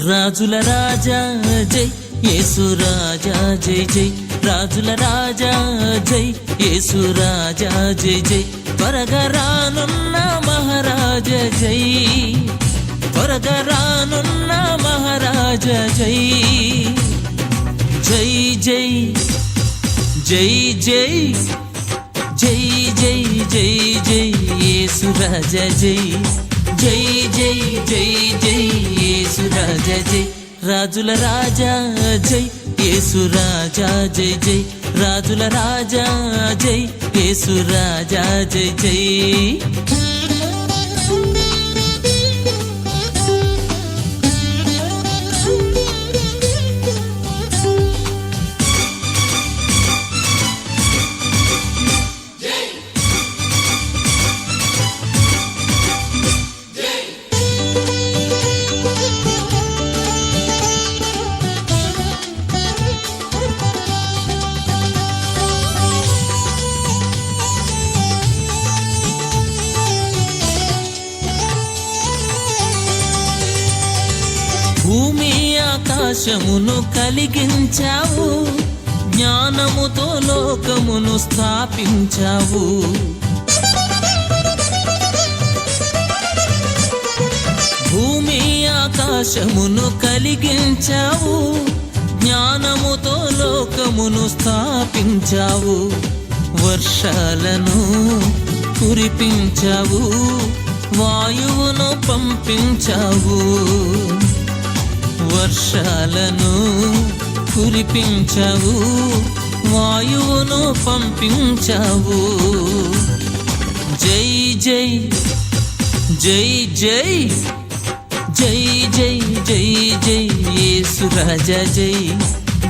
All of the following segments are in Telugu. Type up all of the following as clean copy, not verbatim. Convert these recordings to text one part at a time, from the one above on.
రాజుల రాజా జై యేసు రాజా జై జై రాజుల రాజా జై యేసు రాజా జై జై త్వరగా రానున్న మహారాజ జై త్వరగా రానున్న మహారాజ జై జై జై జై జై జై జై జై జై యేసు రాజా జై జై జై జై జై యేసు రాజా జై రాజుల రాజా జై యేసు రాజా జై జై రాజుల రాజా జై యేసు రాజా జై జై భూమి ఆకాశమును కలిగించావు జ్ఞానముతో లోకమును స్థాపించావు భూమి ఆకాశమును కలిగించావు జ్ఞానముతో లోకమును స్థాపించావు వర్షాలను కురిపించావు వాయువును పంపించావు వర్షాలను కురిపించావు వాయువును పంపించావు జై జై జై జై జై జై జై జై యేసు రాజా జై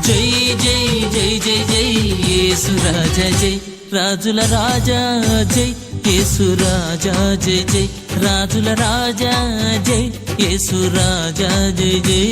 జై జై జై జై జై యేసు రాజా జై రాజుల రాజా జై యేసు రాజా జై జై రాజుల రాజా జై యేసు రాజా జై జై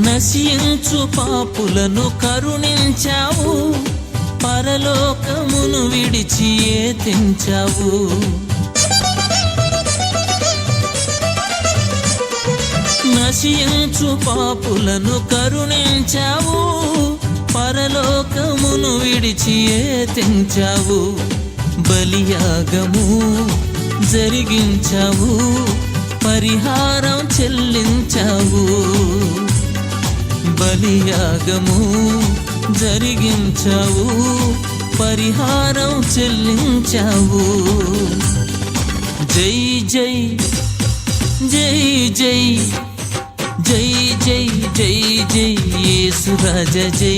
నశించు పాపులను కరుణించావు పరలోకమును విడిచి ఏతించావు నశించు పాపులను కరుణించావు పరలోకమును విడిచి ఏతించావు బలియాగము జరిగించావు పరిహారం చెల్లించావు బలియాగము జరిగించావు పరిహారం చెల్లించావు జై జై జై జై జై జై జై జై యేసు రాజా జై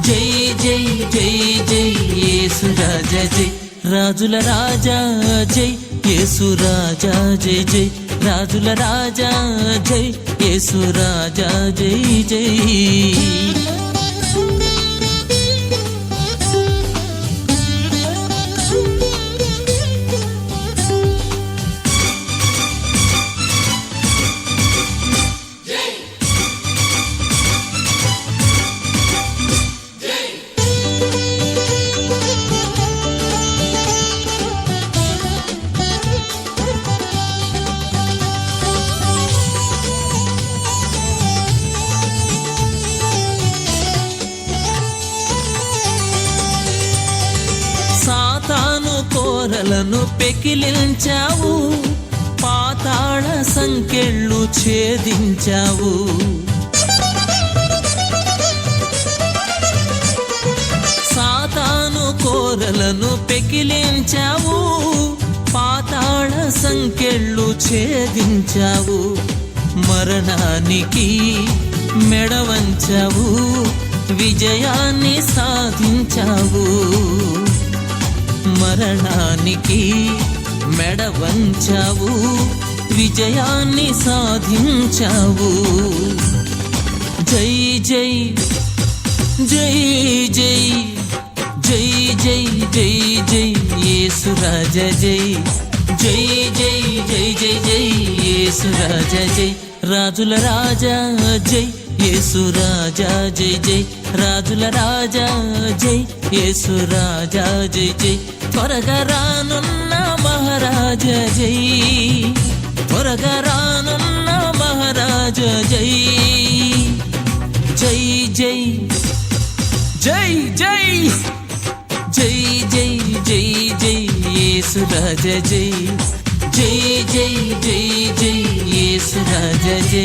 జై జై జై జై యేసు రాజా జై రాజుల రాజా జై యేసు రాజా జై జై రాజుల రాజా జై యేసు రాజా జై జై కోరలను పెకిలించావు పాతాళ సంకెళ్ళు ఛేదించావు సాతాను కోరలను పెకిలించావు పాతాళ సంకెళ్ళు ఛేదించావు మరణానికి మెడ వంచావు విజయాన్ని సాధించావు మరణానికి మెడ వంచావు విజయాన్ని సాధించావు జై జై జై జై జై జై జై జై యేసు రాజా జై జై జై జై జై జై యేసు రాజా జై రాజుల రాజా జై యేసు రాజా జై జై రాజుల రాజా జై యేసు రాజా జై జై త్వరగా రానున్న మహారాజా జై త్వరగా రానున్న మహారాజా జై జై జై జై జై జై జై జై జై యేసు రాజా జై జై జై జై జై యేసు రాజా జై